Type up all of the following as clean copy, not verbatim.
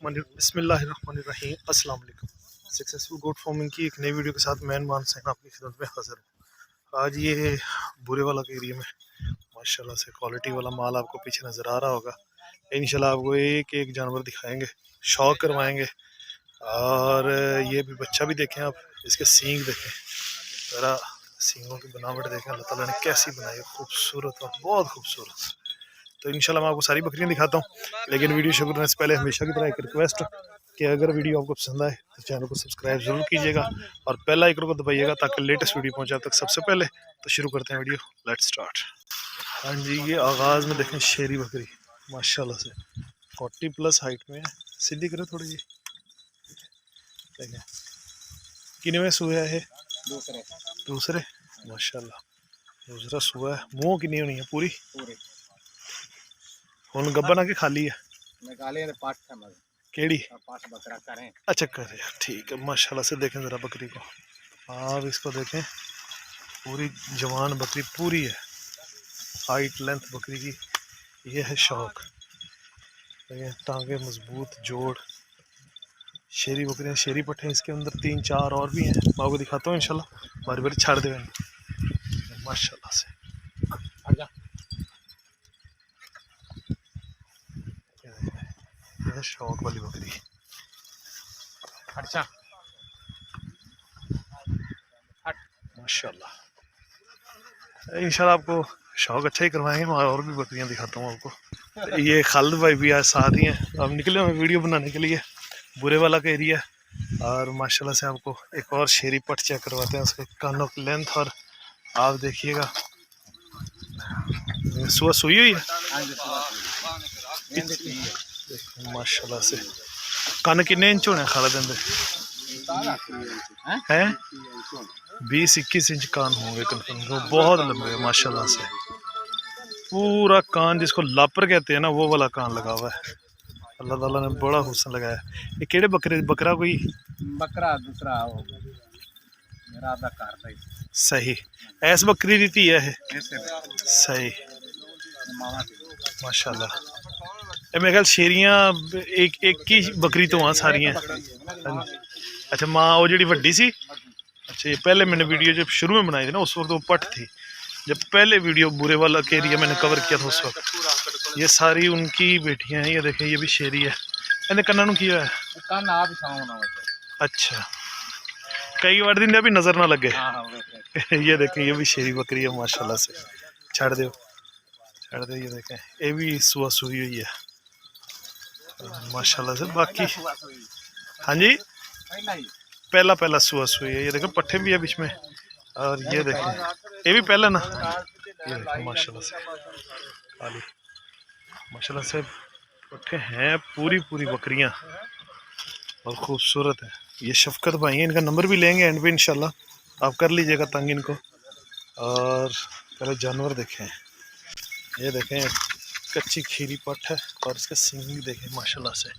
बिस्मिल्लाहिर्रहमानिर्रहीम अस्सलाम वालेकुम। सक्सेसफुल गोट फार्मिंग की एक नई वीडियो के साथ मैं मान सैन आपकी खिदमत में हाजिर हूँ। आज ये बुरे वाला के एरिया में माशाल्लाह से क्वालिटी वाला माल आपको पीछे नज़र आ रहा होगा। इंशाल्लाह आपको एक एक जानवर दिखाएंगे, शौक करवाएंगे। और ये भी बच्चा भी देखें आप, इसके सींग देखें, ज़रा सींगों की बनावट देखें, अल्लाह ताला ने कैसी बनाई है, खूबसूरत और बहुत खूबसूरत। तो इंशाल्लाह मैं आपको सारी बकरियां दिखाता हूँ, लेकिन वीडियो शुरू करने से पहले हमेशा की तरह एक रिक्वेस्ट कि अगर वीडियो आपको पसंद आए तो चैनल को सब्सक्राइब जरूर कीजिएगा और बेल आइकन को दबाइएगा ताकि लेटेस्ट वीडियो पहुंचे आप तक सबसे पहले। तो शुरू करते हैं वीडियो, लेट्स स्टार्ट। हाँ जी, ये आगाज़ में देखें शेरी बकरी माशाल्लाह से 40+ हाइट में है। सीधी करो थोड़ी जी, देखें किनवे सुआ है, दूसरे माशाल्लाह दूसरा सुआ है। मुँह कितनी होनी है पूरी हुन गब्बन के खाली है केड़ी अच्छा करे, ठीक है माशाल्लाह से। देखें ज़रा बकरी को, आप इसको देखें, पूरी जवान बकरी पूरी है, हाइट लेंथ बकरी की। ये है शौक, देखें टांगे मजबूत, जोड़। शेरी बकरियाँ, शेरी पट्टे इसके अंदर 3-4 और भी हैं, मैं आपको दिखाता हूँ इंशाल्लाह। बारी बारी छाड़ दे माशाल्लाह से। ये है शौक वाली बकरी। अच्छा माशाल्लाह, इंशाल्लाह आपको शौक अच्छा ही करवाएंगे। मैं और भी बकरियां दिखाता हूँ आपको। ये खालिद भाई भी आज साथ ही हैं, अब निकले हुए वीडियो बनाने के लिए। बुरे वाला का एरिया और माशाल्लाह से आपको एक और शेरी पट चेक करवाते हैं, उसके कानों की लेंथ। और आप देखिएगा सुबह सुई हुई है माशाल्लाह से। कान कितने इंच होने खालिद अंदर हैं? 20-21 इंच कान होंगे कन्फर्म, बहुत लंबे है माशाल्लाह से। पूरा कान जिसको लापर कहते हैं ना, वो वाला कान लगा हुआ है। अल्लाह ताला ने बड़ा हुस्न लगाया। ये केड़े बकरे, बकरा कोई बकरा दूसरा मेरा आधा कार सही ऐस बकरी दी थी है सही माशाल्लाह। ये मेरे ख्याल शेरियां एक एक ही बकरी तो वहाँ सारियां। अच्छा माँ वो जी वड्डी सी। अच्छा, ये पहले मैंने वीडियो जब शुरू में बनाई थी ना, उस वक्त वो पट थी। जब पहले वीडियो बुरे वाला के एरिया मैंने कवर किया था उस वक्त। ये सारी उनकी बेटियां हैं। ये देखें, ये भी शेरी है। इन्हें कन्ना नु किया है। अच्छा, कई बार दिन भी नजर ना लगे। ये देखें, ये भी शेरी बकरी है माशाल्लाह से। छाड़ दो छाड़ दो, ये देखें ये भी सुआ सुई हुई है माशाल्लाह से। बाकी हाँ जी, पहला पहला सुआ सुई है। ये देखें पट्टे भी है बीच में। और ये देखें ये भी पहला ना, ये देखें माशाल्लाह से खाली माशाल्लाह से पट्टे हैं। पूरी पूरी बकरियां और खूबसूरत है। ये शफकत भाई हैं, इनका नंबर भी लेंगे एंड पे इंशाल्लाह, आप कर लीजिएगा तंग इनको। और पहले जानवर देखें, ये देखें कच्ची खीरी पट है और इसके सींग भी देखें माशाल्लाह से।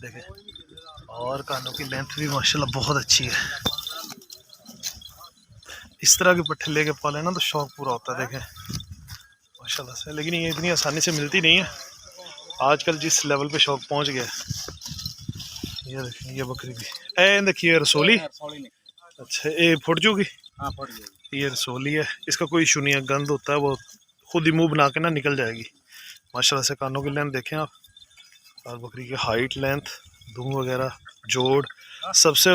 देखें और कानों की लेंथ भी माशाल्लाह बहुत अच्छी है। इस तरह के पट्टे लेके पाले ना तो शौक पूरा होता है। देखें माशाल्लाह से, लेकिन ये इतनी आसानी से मिलती नहीं है आजकल जिस लेवल पे शौक पहुंच गया। ये देखें ये बकरी भी ए देखिए रसोली। अच्छा, ये फुट चुकी। ये रसोली है, इसका कोई इशू नहीं है। गंद होता है वो खुद ही मुंह बना के ना निकल जाएगी माशाल्लाह से। कानों की लेंथ देखें आप, और बकरी की हाइट, लेंथ, दूम वगैरह, जोड़। सबसे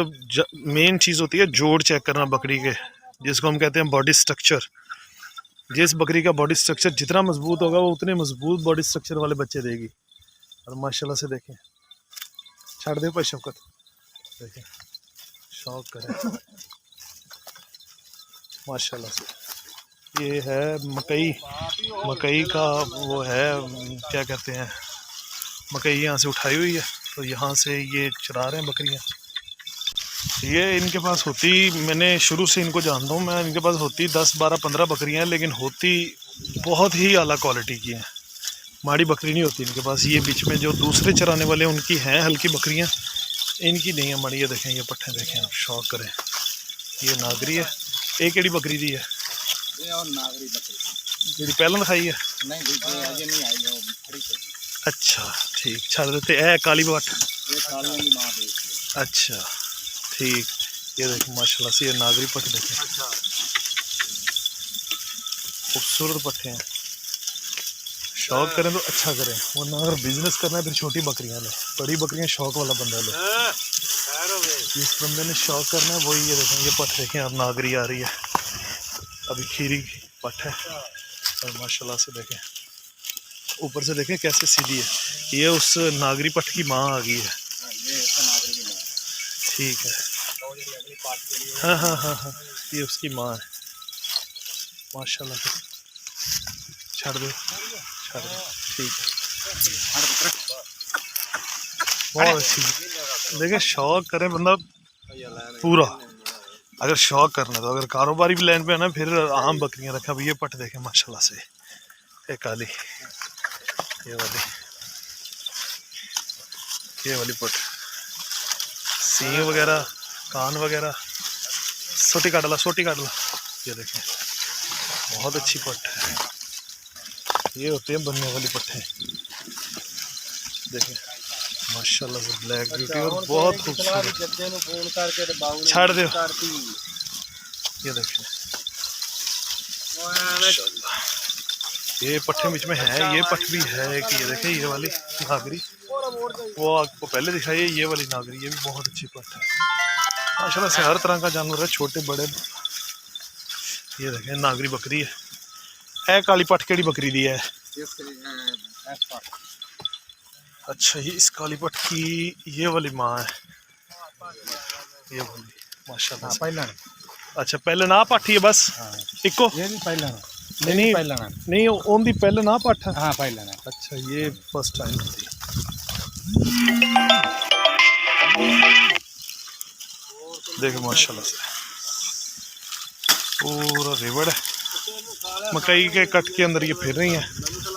मेन चीज़ होती है जोड़ चेक करना बकरी के, जिसको हम कहते हैं बॉडी स्ट्रक्चर। जिस बकरी का बॉडी स्ट्रक्चर जितना मजबूत होगा वो उतने मजबूत बॉडी स्ट्रक्चर वाले बच्चे देगी। और माशाल्लाह से देखें, छाड़ दे पर शौकत, देखें शौक करें माशाल्लाह से। ये है मकई, मकई का वो है, क्या कहते हैं, मकई यहाँ से उठाई हुई है तो यहाँ से ये चरा रहे हैं बकरियाँ। ये इनके पास होती, मैंने शुरू से इनको जानता हूँ मैं, इनके पास होती 10-12-15 बकरियाँ हैं, लेकिन होती बहुत ही आला क्वालिटी की हैं। माड़ी बकरी नहीं होती इनके पास। ये बीच में जो दूसरे चराने वाले उनकी हैं हल्की बकरियाँ, इनकी नहीं है माड़ी। ये देखें ये पट्टे देखें आप, शौक करें। ये नागरी है। एक केड़ी बकरी दी है जी पहला दिखाई है। अच्छा ठीक छड़ देते ए काली पट ये कालियों की माँ बेचती अच्छा ठीक ये देखो माशाल्लाह से ये नागरी पट देखें खूबसूरत पट्टे हैं शौक करें तो अच्छा करें वरना अगर बिजनेस करना है फिर छोटी बकरियां ले बड़ी बकरियां शौक वाला बंदा ले जिस बंदे ने शौक करना है वही ये देखें ये पट देखें अब नागरी आ रही है अभी खीरी पट है और माशाल्लाह से देखें ऊपर से देखें कैसे सीधी है ये उस नागरी पट की माँ आ गई है ये इसका नागरी की माँ ठीक है और ये अगली पार्ट के लिए हाँ हाँ हाँ हाँ ये उसकी माँ है माशाल्लाह से छड़ दो ठीक है बहुत अच्छी देखिए शौक करे बंदा पूरा अगर शौक करना है तो अगर कारोबारी भी लाइन पे है ना फिर आम बकरियां रखा भी ये पट देखे माशाल्लाह से ये काली ये वाली पट सींग वगैरह कान वगैरह सोटी काट ला ये देखें बहुत अच्छी पट है ये होती है बनने वाली पट्टे देखें माशाल्लाह से ब्लैक ब्यूटी और बहुत खूबसूरत छाड़ दो ये देखें माशाल्लाह ये पट्टे बीच में है ये पट भी है कि ये देखें ये वाली नागरी वो आपको पहले दिखाई है ये वाली नागरी ये भी बहुत अच्छी पट है माशाल्लाह से हर तरह का जानवर है छोटे बड़े ये देखें नागरी बकरी है ए काली पट केड़ी बकरी दी है अच्छा ये इस काली पट की ये वाली माँ है ये वाली माशाल्लाह से पहला अच्छा पहले ना पाठी है बस इको ये भी पहला नहीं पहला नहीं ओंदी पहले ना पाठ है हाँ पहला अच्छा ये फर्स्ट टाइम थी देखो माशाल्लाह से पूरा रिवड़ है मकई के कट के अंदर ये फिर रही हैं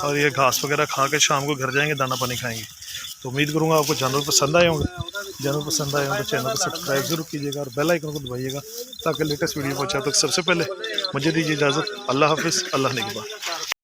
और ये घास वगैरह खा के शाम को घर जाएंगे दाना पानी खाएंगे तो उम्मीद करूंगा आपको जानवर पसंद आए होंगे जानवर पसंद आए होंगे तो चैनल को सब्सक्राइब जरूर कीजिएगा और बेल आइकन को दबाइएगा ताकि लेटेस्ट वीडियो पहुंचा तक सबसे पहले मुझे दीजिए इजाज़त अल्लाह हाफिज़ अल्लाह निगहबान।